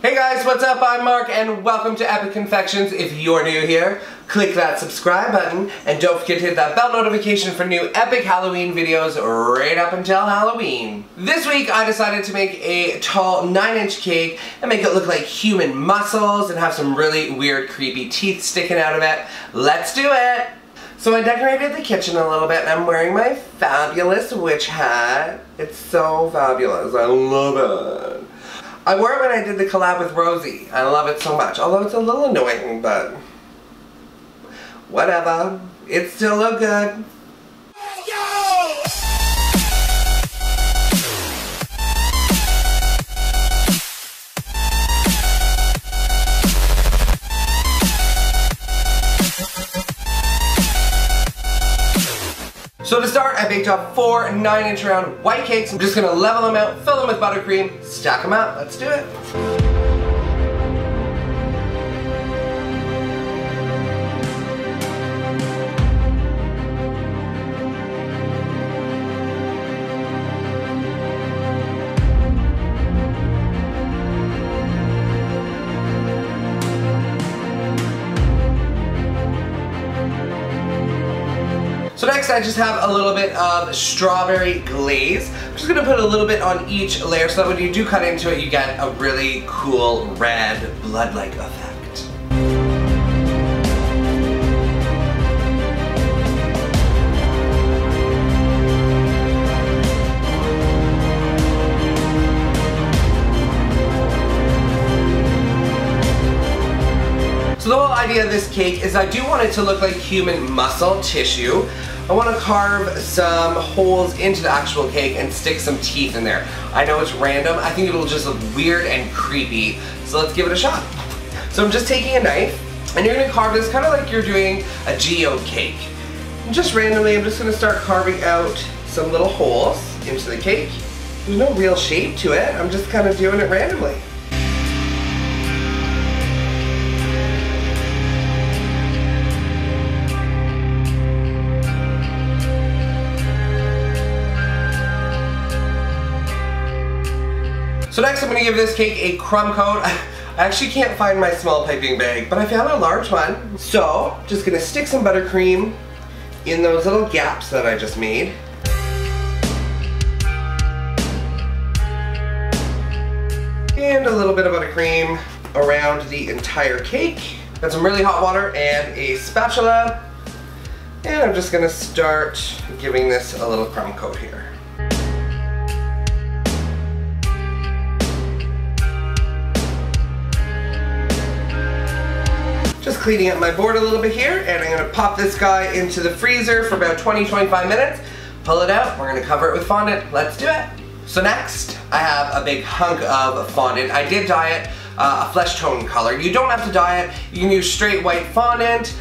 Hey guys, what's up? I'm Mark and welcome to Epic Confections. If you're new here, click that subscribe button and don't forget to hit that bell notification for new epic Halloween videos right up until Halloween. This week I decided to make a tall 9-inch cake and make it look like human muscles and have some really weird creepy teeth sticking out of it. Let's do it! So I decorated the kitchen a little bit and I'm wearing my fabulous witch hat. It's so fabulous. I love it. I wore it when I did the collab with Rosie. I love it so much. Although it's a little annoying, but whatever. It still look good. So to start, I baked up 4 9-inch round white cakes. I'm just gonna level them out, fill them with buttercream, stack them up. Let's do it. So next I just have a little bit of strawberry glaze. I'm just going to put a little bit on each layer so that when you do cut into it you get a really cool red blood-like effect. So the whole idea of this cake is I do want it to look like human muscle tissue. I want to carve some holes into the actual cake and stick some teeth in there. I know it's random, I think it'll just look weird and creepy, so let's give it a shot. So I'm just taking a knife, and you're going to carve this kind of like you're doing a geode cake. And just randomly, I'm just going to start carving out some little holes into the cake. There's no real shape to it, I'm just kind of doing it randomly. So next I'm going to give this cake a crumb coat. I actually can't find my small piping bag, but I found a large one. So, just going to stick some buttercream in those little gaps that I just made. And a little bit of buttercream around the entire cake. Got some really hot water and a spatula. And I'm just going to start giving this a little crumb coat here. Just cleaning up my board a little bit here, and I'm going to pop this guy into the freezer for about 20-25 minutes. Pull it out, we're going to cover it with fondant. Let's do it. So next, I have a big hunk of fondant. I did dye it a flesh tone color. You don't have to dye it. You can use straight white fondant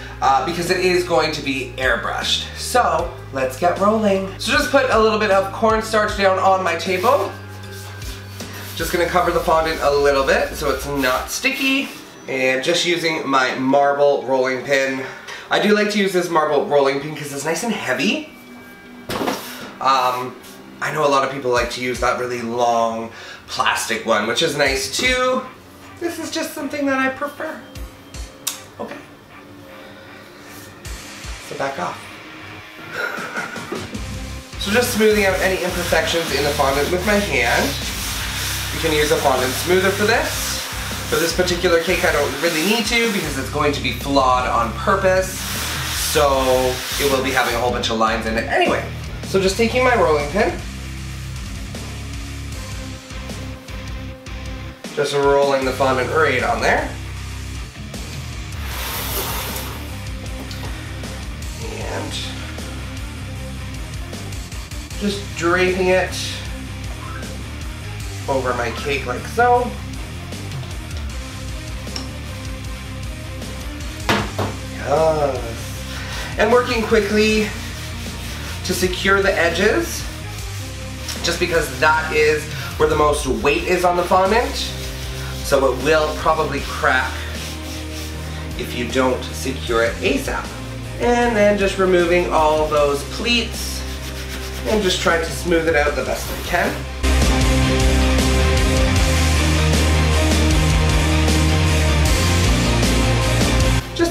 because it is going to be airbrushed. So let's get rolling. So just put a little bit of cornstarch down on my table. Just going to cover the fondant a little bit so it's not sticky. And just using my marble rolling pin. I do like to use this marble rolling pin because it's nice and heavy. I know a lot of people like to use that really long plastic one, which is nice too. This is just something that I prefer. Okay. So back off. So just smoothing out any imperfections in the fondant with my hand. You can use a fondant smoother for this. For this particular cake I don't really need to because it's going to be flawed on purpose, so it will be having a whole bunch of lines in it anyway. So just taking my rolling pin, just rolling the fondant right on there, and just draping it over my cake like so. And working quickly to secure the edges, just because that is where the most weight is on the fondant, so it will probably crack if you don't secure it ASAP. And then just removing all those pleats and just trying to smooth it out the best I can.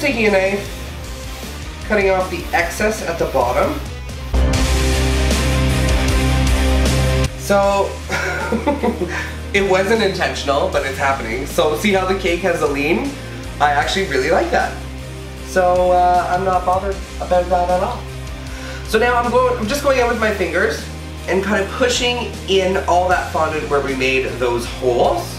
taking a knife, cutting off the excess at the bottom. So, it wasn't intentional, but it's happening. So see how the cake has a lean? I actually really like that. So I'm not bothered about that at all. So now I'm just going in with my fingers and kind of pushing in all that fondant where we made those holes.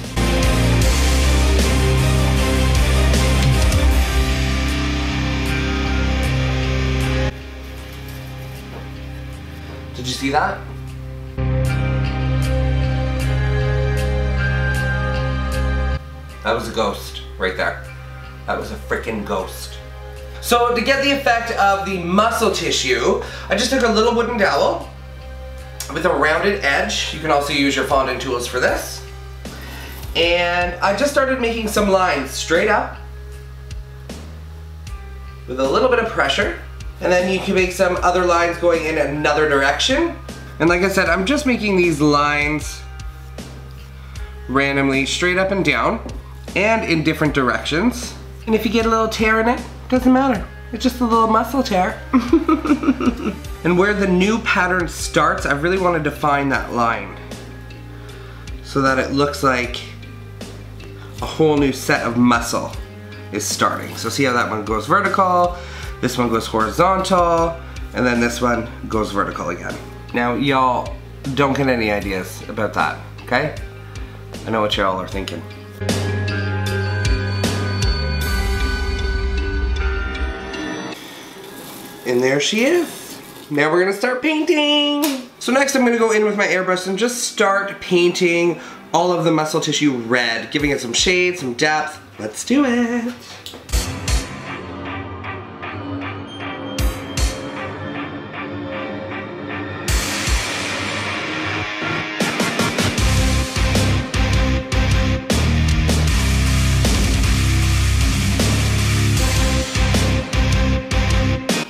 Did you see that? That was a ghost right there. That was a freaking ghost. So to get the effect of the muscle tissue, I just took a little wooden dowel with a rounded edge. You can also use your fondant tools for this. And I just started making some lines straight up with a little bit of pressure. And then you can make some other lines going in another direction. And like I said, I'm just making these lines randomly straight up and down and in different directions. And if you get a little tear in it, doesn't matter. It's just a little muscle tear. And where the new pattern starts, I really want to define that line so that it looks like a whole new set of muscle is starting. So see how that one goes vertical, this one goes horizontal, and then this one goes vertical again. Now y'all don't get any ideas about that, okay? I know what y'all are thinking. And there she is. Now we're gonna start painting. So next I'm gonna go in with my airbrush and just start painting all of the muscle tissue red, giving it some shade, some depth. Let's do it.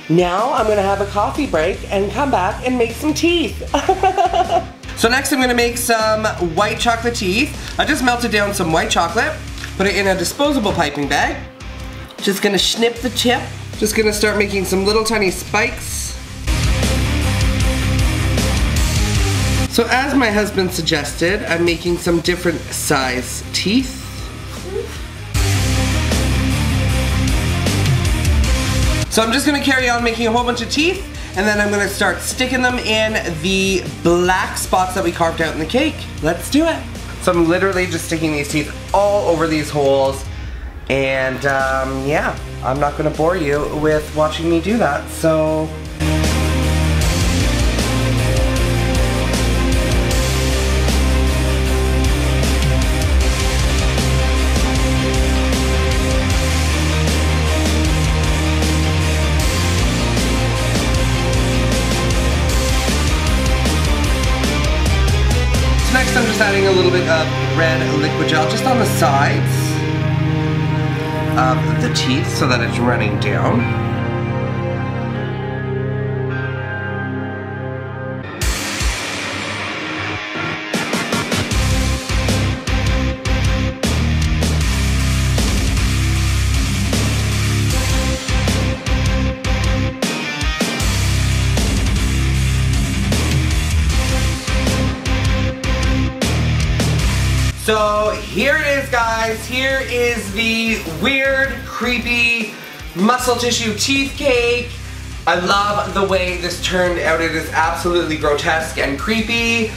Now I'm gonna have a coffee break and come back and make some teeth. So next I'm gonna make some white chocolate teeth. I just melted down some white chocolate, put it in a disposable piping bag. Just gonna snip the tip. Just gonna start making some little tiny spikes. So as my husband suggested, I'm making some different size teeth. So I'm just gonna carry on making a whole bunch of teeth, and then I'm gonna start sticking them in the black spots that we carved out in the cake. Let's do it. So I'm literally just sticking these teeth all over these holes, and yeah, I'm not gonna bore you with watching me do that, so. Next I'm just adding a little bit of red liquid gel just on the sides of the teeth so that it's running down. So here it is, guys. Here is the weird, creepy muscle tissue teeth cake. I love the way this turned out. It is absolutely grotesque and creepy.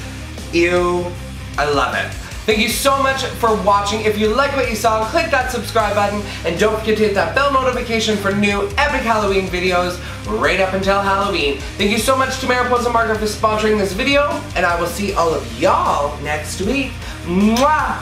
Ew, I love it. Thank you so much for watching. If you like what you saw, click that subscribe button and don't forget to hit that bell notification for new epic Halloween videos right up until Halloween. Thank you so much to Mariposa Market for sponsoring this video, and I will see all of y'all next week. Mwah!